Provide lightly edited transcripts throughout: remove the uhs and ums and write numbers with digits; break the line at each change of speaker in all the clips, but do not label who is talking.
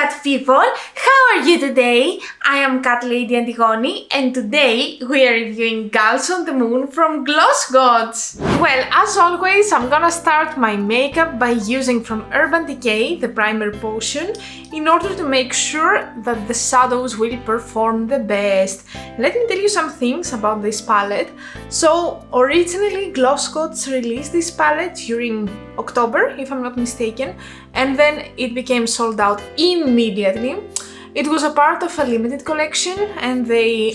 Cat people, how are you today? I am Catlady Antigoni and today we are reviewing Girls on the Moon from Glossgods. Well, as always, I'm gonna start my makeup by using from Urban Decay the primer potion in order to make sure that the shadows will perform the best. Let me tell you some things about this palette. So originally Glossgods released this palette during October, if I'm not mistaken, and then it became sold out immediately. It was a part of a limited collection and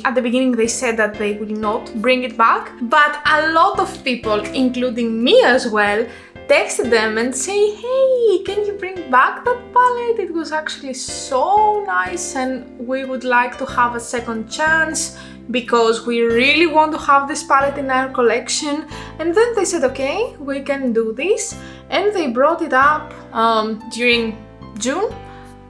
at the beginning they said that they will not bring it back, but a lot of people, including me as well, texted them and say, hey, can you bring back that palette? It was actually so nice and we would like to have a second chance because we really want to have this palette in our collection. And then they said, okay, we can do this. And they brought it up during June.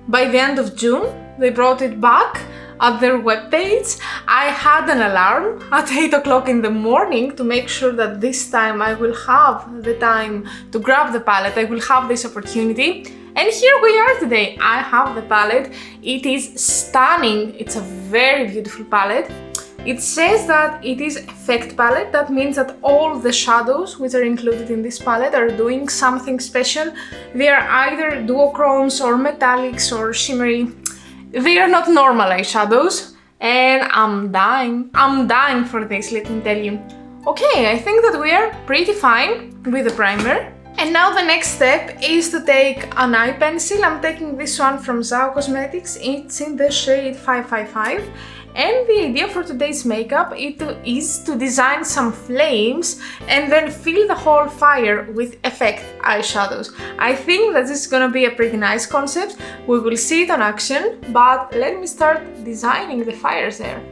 By the end of June, they brought it back at their webpage. I had an alarm at 8 o'clock in the morning to make sure that this time I will have the time to grab the palette, I will have this opportunity. And here we are today. I have the palette. It is stunning. It's a very beautiful palette. It says that it is effect palette. That means that all the shadows which are included in this palette are doing something special. They are either duochromes or metallics or shimmery. They are not normal eyeshadows, and I'm dying for this, let me tell you. Okay, I think that we are pretty fine with the primer. And now the next step is to take an eye pencil. I'm taking this one from Aden Cosmetics. It's in the shade 555. And the idea for today's makeup is to design some flames and then fill the whole fire with effect eyeshadows. I think that this is gonna be a pretty nice concept. We will see it on action, but let me start designing the fires there.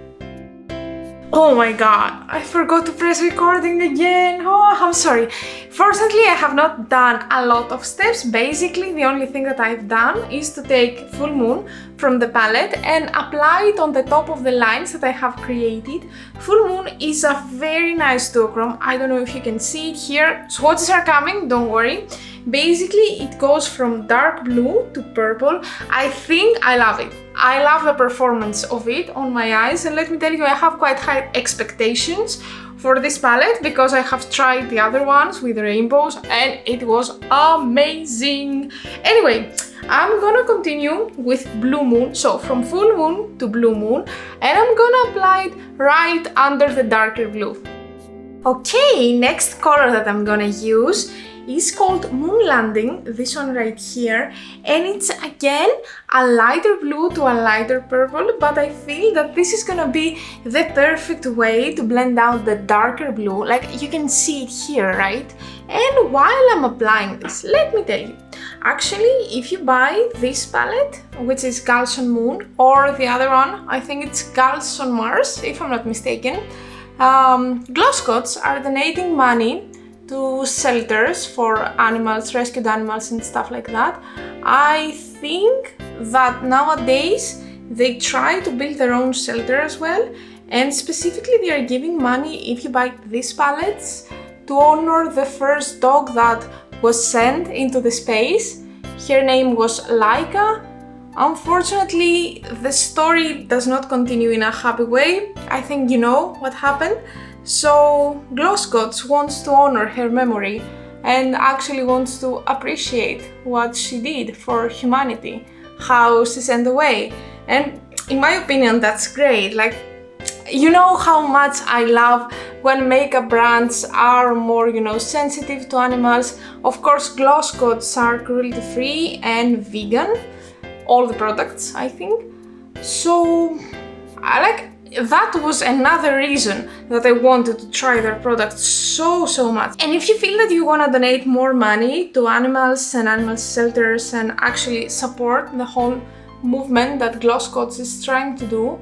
Oh my god, I forgot to press recording again. Oh, I'm sorry. Fortunately, I have not done a lot of steps. Basically, the only thing that I've done is to take Full Moon from the palette and apply it on the top of the lines that I have created. Full Moon is a very nice duochrome. I don't know if you can see it here. Swatches are coming, don't worry. Basically, it goes from dark blue to purple. I think I love it. I love the performance of it on my eyes, and let me tell you, I have quite high expectations for this palette because I have tried the other ones with rainbows and it was amazing. Anyway, I'm gonna continue with Blue Moon, so from Full Moon to Blue Moon, and I'm gonna apply it right under the darker blue. Okay, next color that I'm gonna use is called Moon Landing, this one right here, and it's again a lighter blue to a lighter purple, but I feel that this is gonna be the perfect way to blend out the darker blue, like you can see it here, right? And while I'm applying this, let me tell you, actually if you buy this palette, which is Girls on Moon, or the other one, I think it's Girls on Mars, if I'm not mistaken, Glossgods are donating money to shelters for animals, rescued animals and stuff like that. I think that nowadays they try to build their own shelter as well, and specifically they are giving money if you buy these palettes to honor the first dog that was sent into the space. Her name was Laika. Unfortunately, the story does not continue in a happy way. I think you know what happened. So Glossgods wants to honor her memory and actually wants to appreciate what she did for humanity, how she sent away. And in my opinion, that's great. Like, you know how much I love when makeup brands are more, sensitive to animals. Of course, Glossgods are cruelty-free and vegan, all the products, I think. So that was another reason that I wanted to try their products so much. And if you feel that you want to donate more money to animals and animal shelters and actually support the whole movement that Glossgods is trying to do,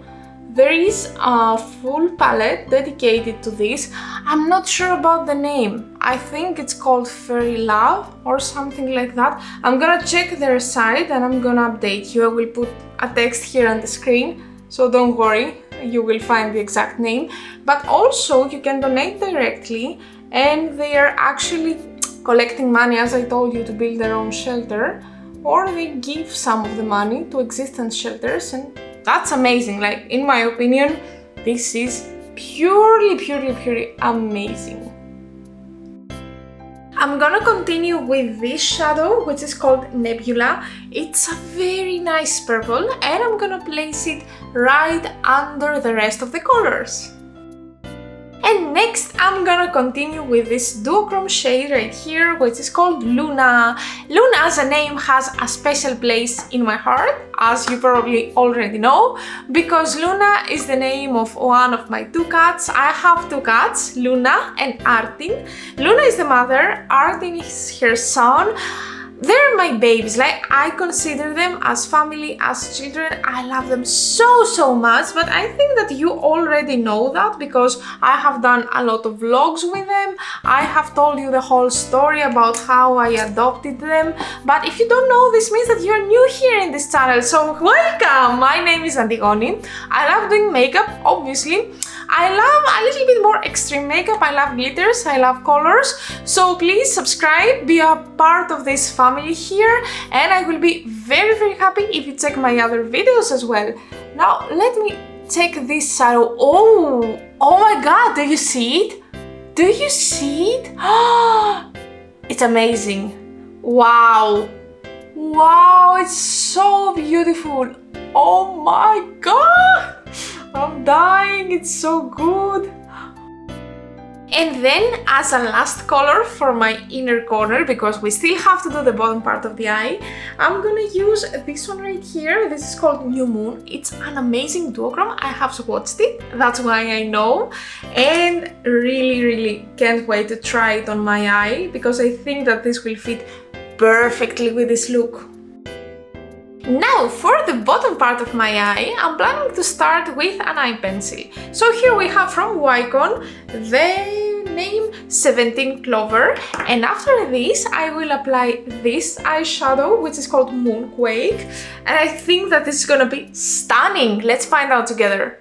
there is a full palette dedicated to this. I'm not sure about the name. I think it's called Fairy Love or something like that. I'm gonna check their site and I'm gonna update you. I will put a text here on the screen, so don't worry, you will find the exact name. But also you can donate directly, and they are actually collecting money, as I told you, to build their own shelter. or they give some of the money to existence shelters, and that's amazing. Like, in my opinion, this is purely amazing. I'm gonna continue with this shadow, which is called Nebula. It's a very nice purple, and I'm gonna place it right under the rest of the colors. And next I'm gonna continue with this duochrome shade right here, which is called Luna. Luna as a name has a special place in my heart, as you probably already know, because Luna is the name of one of my two cats. I have two cats, Luna and Artin. Luna is the mother, Artin is her son. They're my babies, like I consider them as family, as children. I love them so much, but I think that you already know that because I have done a lot of vlogs with them. I have told you the whole story about how I adopted them, but if you don't know, this means that you're new here in this channel, so welcome! My name is Antigoni. I love doing makeup, obviously. I love a little bit more extreme makeup. I love glitters, I love colors, so please subscribe, be a part of this family here, and I will be very happy if you check my other videos as well. Now let me check this shadow. Oh my god, do you see it? Do you see it? It's amazing. Wow, it's so beautiful. Oh my god, I'm dying, it's so good. And then as a last color for my inner corner, because we still have to do the bottom part of the eye, I'm gonna use this one right here. This is called New Moon. It's an amazing duochrome. I have swatched it, that's why I know, and really can't wait to try it on my eye, because I think that this will fit perfectly with this look. Now for the bottom part of my eye, I'm planning to start with an eye pencil. So here we have from Wycon the name 17 Clover, and after this I will apply this eyeshadow, which is called Moonquake, and I think that this is gonna be stunning. Let's find out together.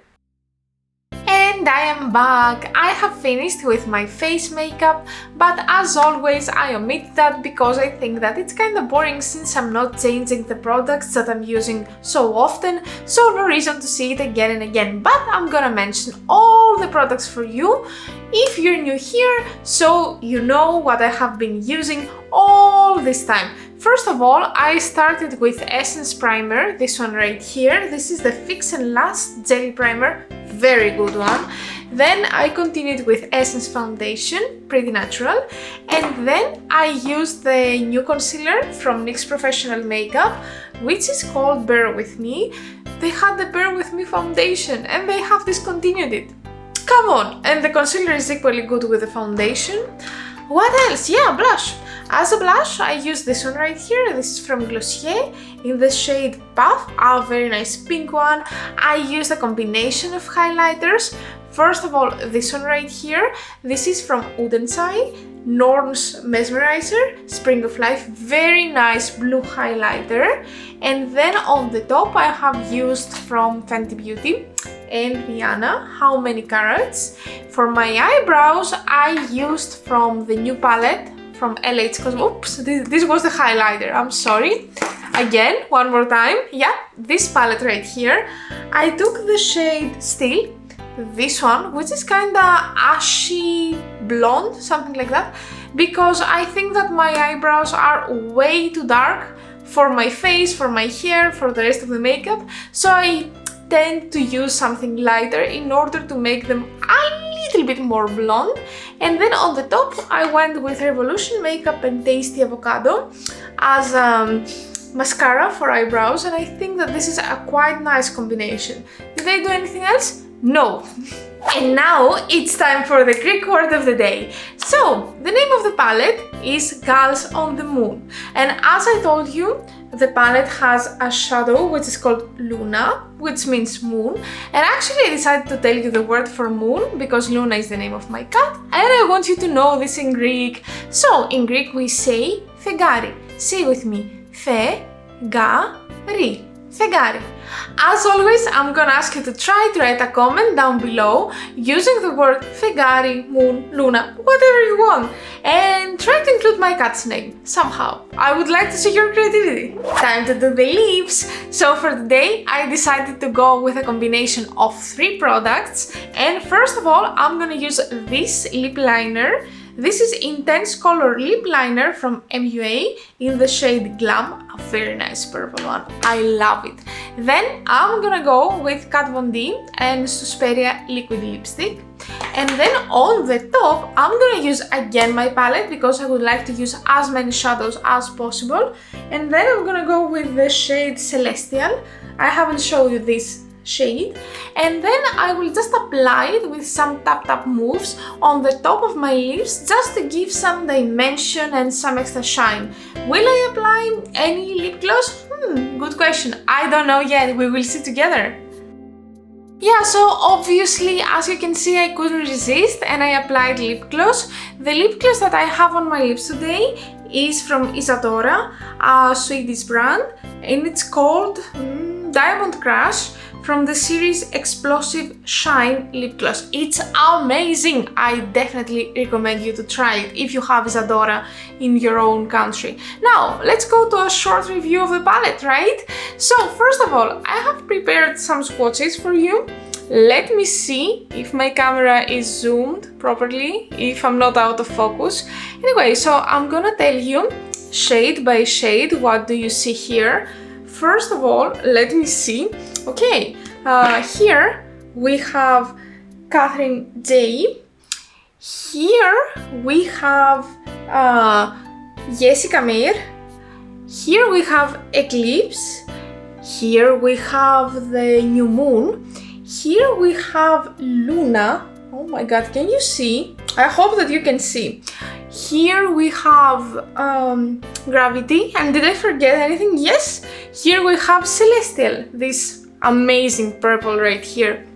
And I am back. I have finished with my face makeup, but as always I omit that because I think that it's kind of boring since I'm not changing the products that I'm using so often, so no reason to see it again and again, but I'm gonna mention all the products for you if you're new here, so you know what I have been using all this time. First of all, I started with Essence Primer, this one right here. This is the Fix and Last Jelly Primer, very good one. Then I continued with Essence Foundation, pretty natural. And then I used the new concealer from NYX Professional Makeup, which is called Bear With Me. They had the Bear With Me foundation and they have discontinued it. Come on! And the concealer is equally good with the foundation. What else? Yeah, blush. As a blush, I use this one right here. This is from Glossier in the shade Puff, a very nice pink one. I use a combination of highlighters. First of all, this one right here. This is from Udensai, Norm's Mesmerizer, Spring of Life, very nice blue highlighter. And then on the top, I have used from Fenty Beauty and Rihanna, How Many Carats. For my eyebrows, I used from the new palette from LH Cosmetics. Oops, this was the highlighter, I'm sorry. Again, one more time. Yeah, this palette right here. I took the shade Still, this one, which is kinda ashy blonde, something like that, because I think that my eyebrows are way too dark for my face, for my hair, for the rest of the makeup, so I tend to use something lighter in order to make them a little bit more blonde. And then on the top I went with Revolution Makeup and Tasty Avocado as mascara for eyebrows, and I think that this is a quite nice combination. Did I do anything else? No. And now it's time for the Greek word of the day. So the name of the palette is Girls on the Moon, and as I told you, the palette has a shadow which is called Luna, which means moon, and actually I decided to tell you the word for moon because Luna is the name of my cat and I want you to know this in Greek. So in Greek we say fegari. Say with me, fegari. Fegari. As always, I'm gonna ask you to try to write a comment down below using the word Fegari, Moon, Luna, whatever you want, and try to include my cat's name somehow. I would like to see your creativity. Time to do the lips. So for today, I decided to go with a combination of 3 products, and first of all, I'm gonna use this lip liner. This is Intense Color Lip Liner from MUA in the shade Glam, a very nice purple one. I love it. Then I'm gonna go with Kat Von D and Suspiria Liquid Lipstick. And then on the top, I'm gonna use again my palette because I would like to use as many shadows as possible. And then I'm gonna go with the shade Celestial. I haven't shown you this shade, and then I will just apply it with some tap moves on the top of my lips just to give some dimension and some extra shine. Will I apply any lip gloss? Good question. I don't know yet. We will see together. Yeah, so obviously, as you can see, I couldn't resist and I applied lip gloss. The lip gloss that I have on my lips today is from Isadora, a Swedish brand, and it's called Diamond Crush, from the series Explosive Shine Lip Gloss. It's amazing! I definitely recommend you to try it if you have Isadora in your own country. Now, let's go to a short review of the palette, right? So, first of all, I have prepared some swatches for you. Let me see if my camera is zoomed properly, if I'm not out of focus. Anyway, so I'm gonna tell you shade by shade, what do you see here? First of all, let me see. Okay, here we have Catherine J. Here we have Jessica Meir. Here we have Eclipse. Here we have the New Moon. Here we have Luna. Oh my god, can you see? I hope that you can see. Here we have Gravity, and did I forget anything? Yes! Here we have Celestial, this amazing purple right here.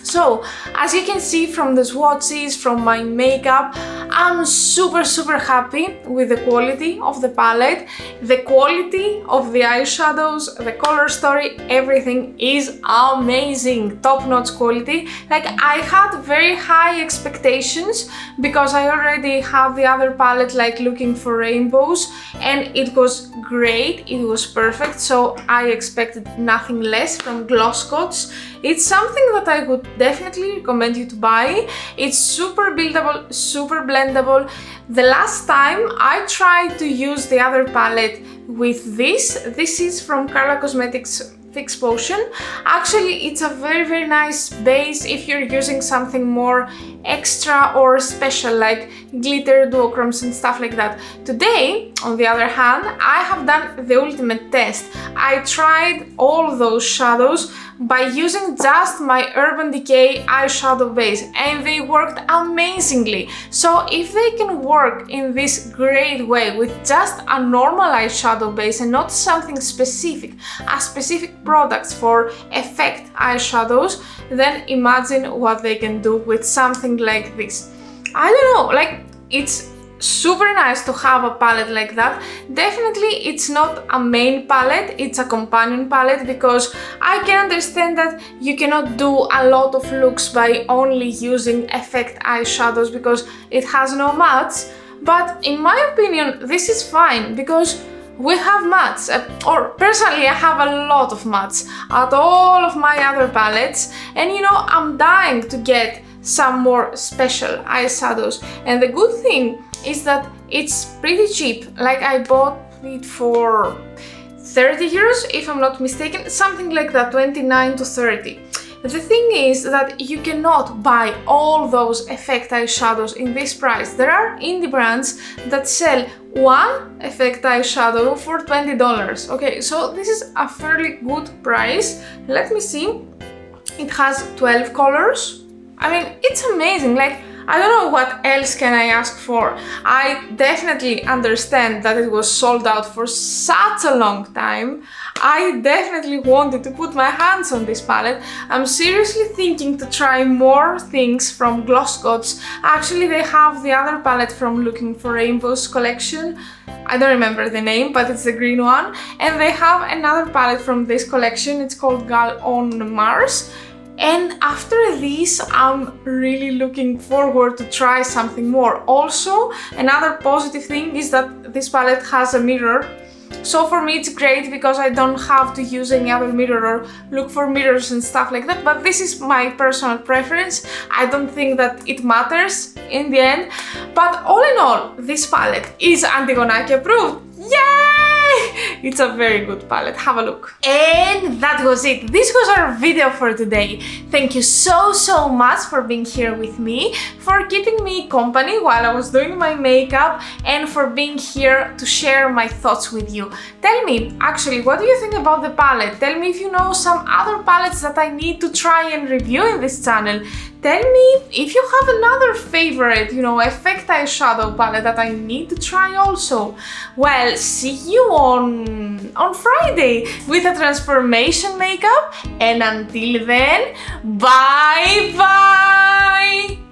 So, as you can see from the swatches, from my makeup, I'm super happy with the quality of the palette, the quality of the eyeshadows, the color story, everything is amazing, top-notch quality. Like, I had very high expectations because I already had the other palette, like Looking for Rainbows, and it was great, it was perfect, so I expected nothing less from Glossgods. It's something that I would definitely recommend you to buy. It's super buildable, super blendable. The last time I tried to use the other palette with this is from Carla Cosmetics Fix Potion. Actually, it's a very nice base if you're using something more extra or special, like glitter, duochromes and stuff like that. Today, on the other hand, I have done the ultimate test. I tried all those shadows by using just my Urban Decay eyeshadow base, and they worked amazingly. So if they can work in this great way with just a normal eyeshadow base and not something specific, a specific products for effect eyeshadows, then imagine what they can do with something like this. I don't know, like, it's super nice to have a palette like that. Definitely it's not a main palette, it's a companion palette, because I can understand that you cannot do a lot of looks by only using effect eyeshadows because it has no mattes, but in my opinion this is fine because we have mattes, or personally I have a lot of mattes at all of my other palettes, and you know, I'm dying to get some more special eyeshadows. And the good thing is that it's pretty cheap. Like, I bought it for 30 euros if I'm not mistaken, something like that, 29 to 30. The thing is that you cannot buy all those effect eyeshadows in this price. There are indie brands that sell one effect eyeshadow for $20. Okay, so this is a fairly good price. Let me see. It has 12 colors. I mean, it's amazing. Like, I don't know what else can I ask for. I definitely understand that it was sold out for such a long time. I definitely wanted to put my hands on this palette. I'm seriously thinking to try more things from Glossgods. Actually, they have the other palette from Looking for Rainbows collection. I don't remember the name, but it's the green one. And they have another palette from this collection. It's called Gal on Mars. And after this, I'm really looking forward to try something more. Also, another positive thing is that this palette has a mirror. So for me it's great because I don't have to use any other mirror or look for mirrors and stuff like that, but this is my personal preference. I don't think that it matters in the end. But all in all, this palette is Antigoni approved. Yay! It's a very good palette, have a look. And that was it. This was our video for today. Thank you so much for being here with me, for keeping me company while I was doing my makeup, and for being here to share my thoughts with you. Tell me, actually, what do you think about the palette? Tell me if you know some other palettes that I need to try and review in this channel. Tell me if you have another favorite, effect eyeshadow palette that I need to try also. Well, see you on Friday with a transformation makeup, and until then, bye bye!